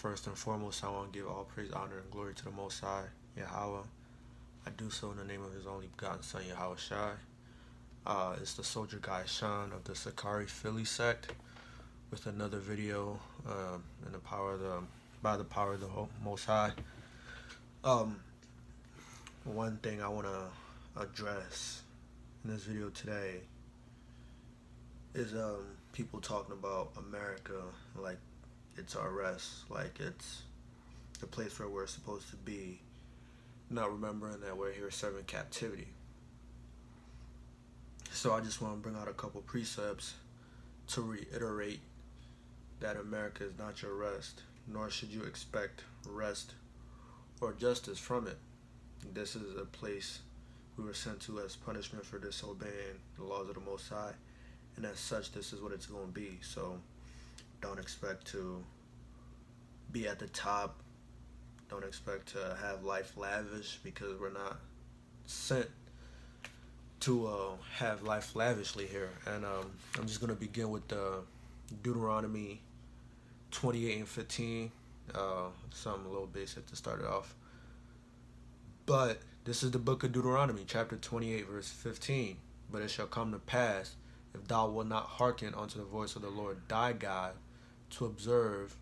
First and foremost, I want to give all praise, honor, and glory to the Most High, Yahweh. I do so in the name of His only begotten Son, Yahweh Shai. It's the Soldier Guy Sean of the Sakari Philly sect with another video in the power of by the power of the Most High. One thing I want to address in this video today is people talking about America like it's our rest, like it's the place where we're supposed to be, not remembering that we're here serving captivity. So I just want to bring out a couple precepts to reiterate that America is not your rest, nor should you expect rest or justice from it. This is a place we were sent to as punishment for disobeying the laws of the Most High, and as such, this is what it's going to be. So don't expect to be at the top. Don't expect to have life lavish, because we're not sent to have life lavishly here. And I'm just going to begin with Deuteronomy 28 and 15. Something a little basic to start it off. But this is the book of Deuteronomy, chapter 28, verse 15. But it shall come to pass, if thou wilt not hearken unto the voice of the Lord thy God, to observe,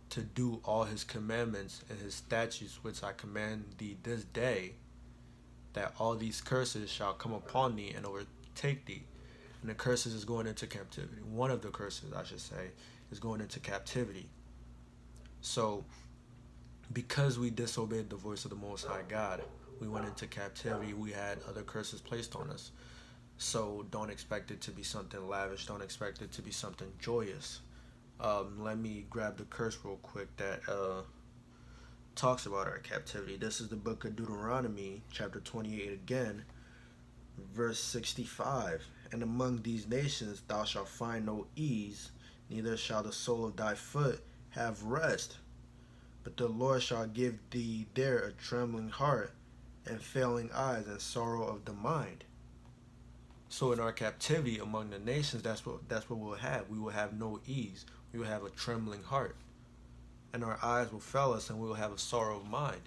to do all his commandments and his statutes which I command thee this day, that all these curses shall come upon thee and overtake thee. And the curses is going into captivity. One of the curses, I should say, is going into captivity. So, because we disobeyed the voice of the Most High God, we went into captivity. We had other curses placed on us. So don't expect it to be something lavish. Don't expect it to be something joyous. Let me grab the curse real quick that talks about our captivity. This is the book of Deuteronomy, chapter 28 again, verse 65. And among these nations thou shalt find no ease, neither shall the sole of thy foot have rest. But the Lord shall give thee there a trembling heart, and failing eyes, and sorrow of the mind. So in our captivity among the nations, that's what we'll have. We will have no ease. We will have a trembling heart, and our eyes will fail us, and we will have a sorrow of mind.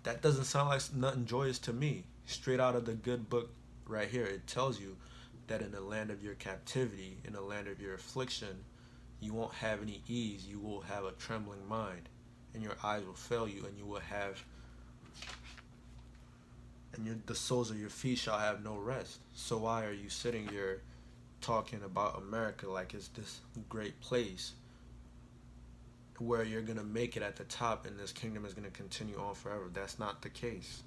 That doesn't sound like nothing joyous to me. Straight out of the good book right here, it tells you that in the land of your captivity, in the land of your affliction, you won't have any ease. You will have a trembling mind, and your eyes will fail you, and you will have, and the soles of your feet shall have no rest. So why are you sitting here talking about America like it's this great place where you're going to make it at the top and this kingdom is going to continue on forever? That's not the case.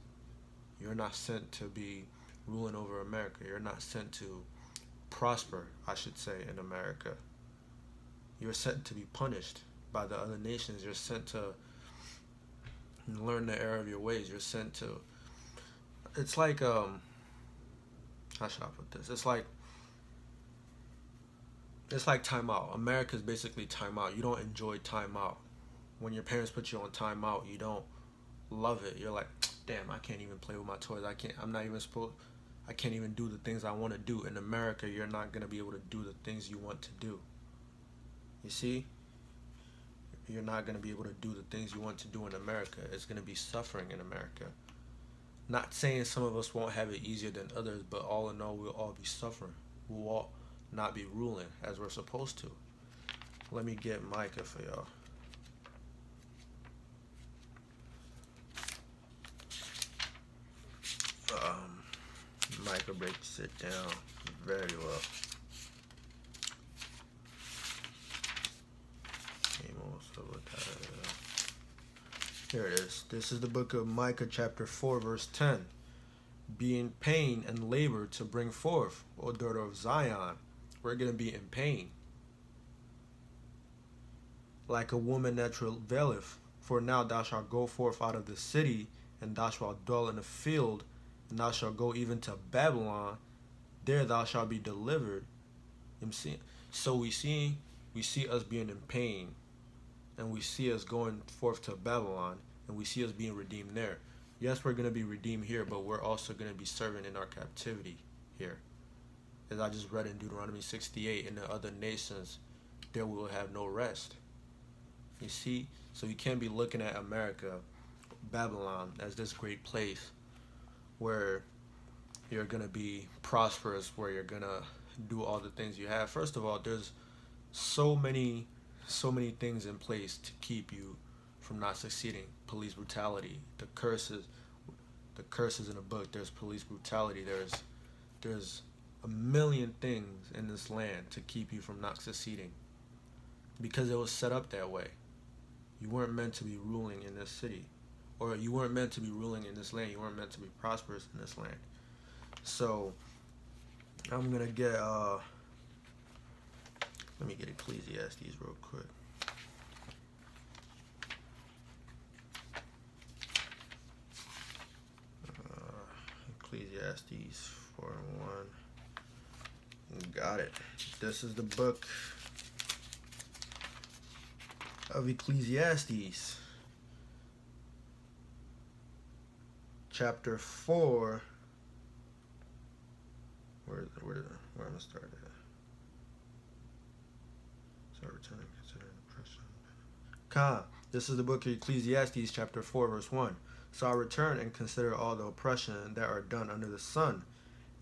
You're not sent to be ruling over America. You're not sent to prosper, I should say, in America. You're sent to be punished by the other nations. You're sent to learn the error of your ways. You're sent to, it's like, how should I put this? It's like timeout. America's basically timeout. You don't enjoy timeout. When your parents put you on timeout, you don't love it. You're like, damn, I can't even play with my toys. I can't even do the things I want to do. In America, you're not going to be able to do the things you want to do. You see? You're not going to be able to do the things you want to do in America. It's going to be suffering in America. Not saying some of us won't have it easier than others, but all in all, we'll all be suffering. We'll all not be ruling as we're supposed to. Let me get Micah for y'all. Micah breaks it down very well. Here it is. This is the book of Micah, chapter 4, verse 10. Be in pain and labor to bring forth, O daughter of Zion. We're going to be in pain. Like a woman that travaileth, for now thou shalt go forth out of the city, and thou shalt dwell in the field, and thou shalt go even to Babylon. There thou shalt be delivered. So we see us being in pain, and we see us going forth to Babylon, and we see us being redeemed there. Yes, we're going to be redeemed here, but we're also going to be serving in our captivity here. As I just read in Deuteronomy 68, in the other nations, there will have no rest. You see? So you can't be looking at America, Babylon, as this great place where you're going to be prosperous, where you're going to do all the things you have. First of all, there's so many things in place to keep you from not succeeding. Police brutality, the curses in the book. There's police brutality. There's a million things in this land to keep you from not succeeding, because it was set up that way. You weren't meant to be ruling in this city, or you weren't meant to be ruling in this land. You weren't meant to be prosperous in this land. So I'm gonna get let me get Ecclesiastes real quick. Ecclesiastes 4:1. Got it. This is the book of Ecclesiastes, chapter 4. Where am I gonna start at? Start returning, considering oppression. This is the book of Ecclesiastes, chapter 4, verse 1. So I return and consider all the oppression that are done under the sun,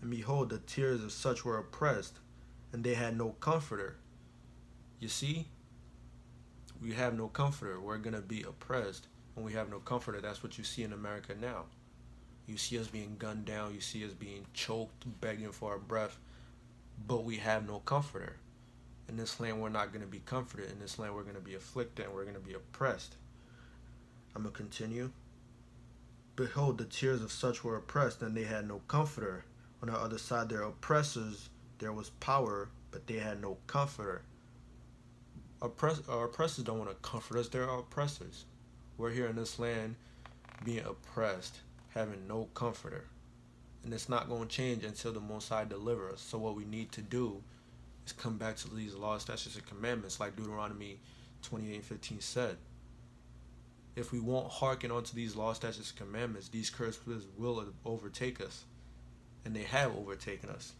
and behold, the tears of such were oppressed, and they had no comforter. You see, we have no comforter. We're gonna be oppressed when we have no comforter. That's what you see in America now. You see us being gunned down. You see us being choked, begging for our breath. But we have no comforter. In this land, we're not going to be comforted. In this land, we're going to be afflicted and we're going to be oppressed. I'm going to continue. Behold, the tears of such were oppressed, and they had no comforter. On the other side, their oppressors, there was power, but they had no comforter. Our oppressors don't want to comfort us. They're our oppressors. We're here in this land being oppressed, having no comforter. And it's not going to change until the Most High delivers us. So what we need to do is come back to these laws, statutes, and commandments, like Deuteronomy 28:15 said. If we won't hearken onto these laws, statutes, and commandments, these curses will overtake us. And they have overtaken us.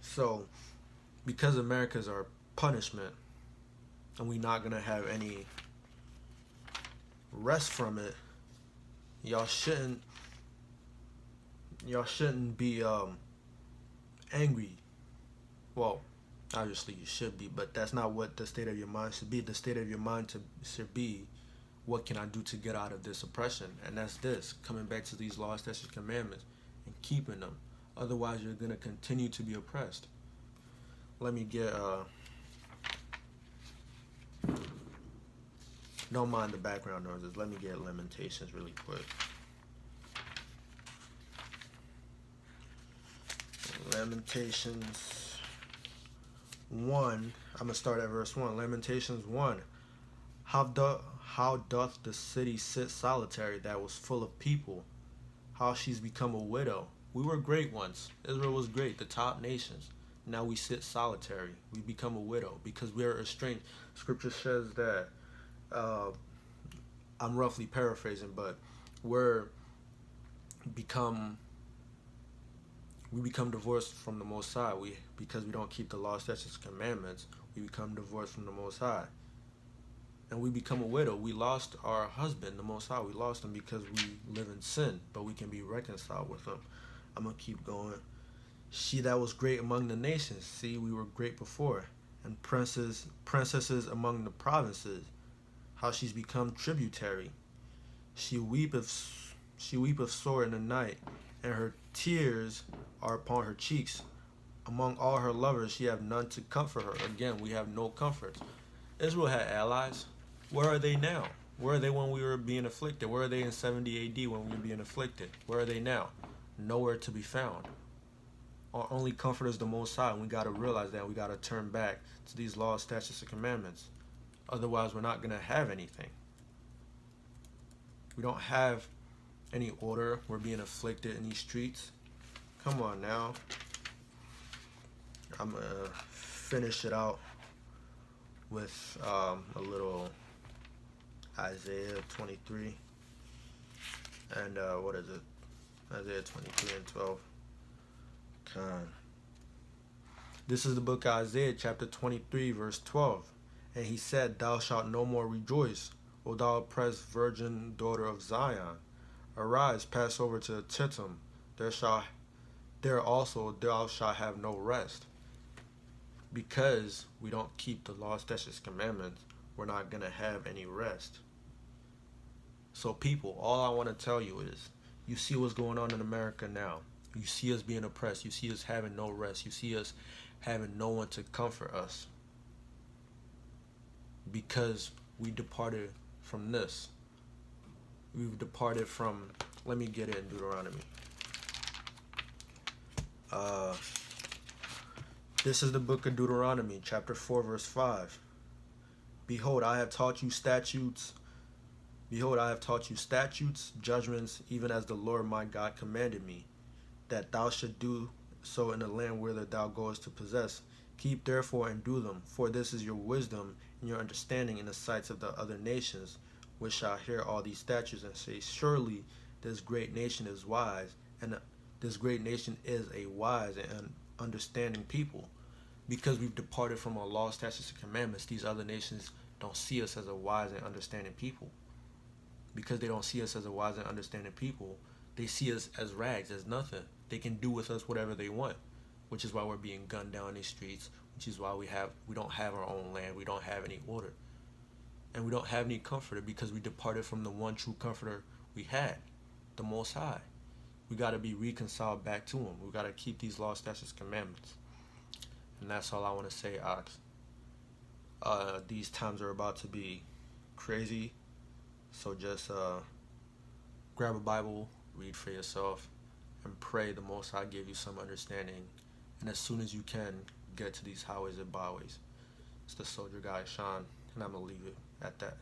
So, because America is our punishment, and we're not going to have any rest from it, y'all shouldn't be angry. Well, obviously you should be, but that's not what the state of your mind should be. The state of your mind should be, what can I do to get out of this oppression? And that's this, coming back to these laws, statutes, commandments, and keeping them. Otherwise, you're going to continue to be oppressed. Let me get don't mind the background noises. Let me get Lamentations really quick. Lamentations 1. I'm going to start at verse 1. Lamentations 1. How doth the city sit solitary that was full of people? How she's become a widow. We were great once. Israel was great, the top nations. Now we sit solitary. We become a widow because we are estranged. Scripture says that, I'm roughly paraphrasing, but we become divorced from the Most High. Because we don't keep the law, statutes, commandments, we become divorced from the Most High. And we become a widow. We lost our husband, the Most High. We lost him because we live in sin, but we can be reconciled with him. I'm going to keep going. She that was great among the nations. See, we were great before. And princesses among the provinces. How she's become tributary. She weepeth sore in the night, and her tears are upon her cheeks. Among all her lovers, she have none to comfort her. Again, we have no comfort. Israel had allies. Where are they now? Where are they when we were being afflicted? Where are they in 70 AD when we were being afflicted? Where are they now? Nowhere to be found. Our only comfort is the Most High, and we got to realize that. We got to turn back to these laws, statutes, and commandments. Otherwise, we're not going to have anything. We don't have any order. We're being afflicted in these streets. Come on now. I'm going to finish it out with a little Isaiah 23. And what is it? Isaiah 23 and 12. This is the book of Isaiah, chapter 23, verse 12. And he said, Thou shalt no more rejoice, O thou oppressed virgin daughter of Zion. Arise, pass over to Tittim. There also thou shalt have no rest. Because we don't keep the law, statutes, commandments, we're not going to have any rest. So people, all I want to tell you is, you see what's going on in America now. You see us being oppressed. You see us having no rest. You see us having no one to comfort us. Because we departed from this. We've departed from, let me get it in Deuteronomy. This is the book of Deuteronomy, chapter 4, verse 5. Behold, I have taught you statutes. Behold, I have taught you statutes, judgments, even as the Lord my God commanded me, that thou should do so in the land whither thou goest to possess. Keep therefore and do them, for this is your wisdom and your understanding in the sights of the other nations, which shall hear all these statutes and say, Surely this great nation is wise, and this great nation is a wise and understanding people. Because we've departed from our law, statutes, and commandments, these other nations don't see us as a wise and understanding people. Because they don't see us as a wise and understanding people, they see us as rags, as nothing. They can do with us whatever they want, which is why we're being gunned down in these streets, which is why we don't have our own land, we don't have any order. And we don't have any comforter because we departed from the one true comforter we had, the Most High. We got to be reconciled back to him. We got to keep these laws, statutes, commandments. And that's all I want to say, Ox. These times are about to be crazy. So just grab a Bible, read for yourself, and pray the Most High give you some understanding. And as soon as you can, get to these highways and byways. It's the Soldier Guy, Sean, and I'm going to leave it at that.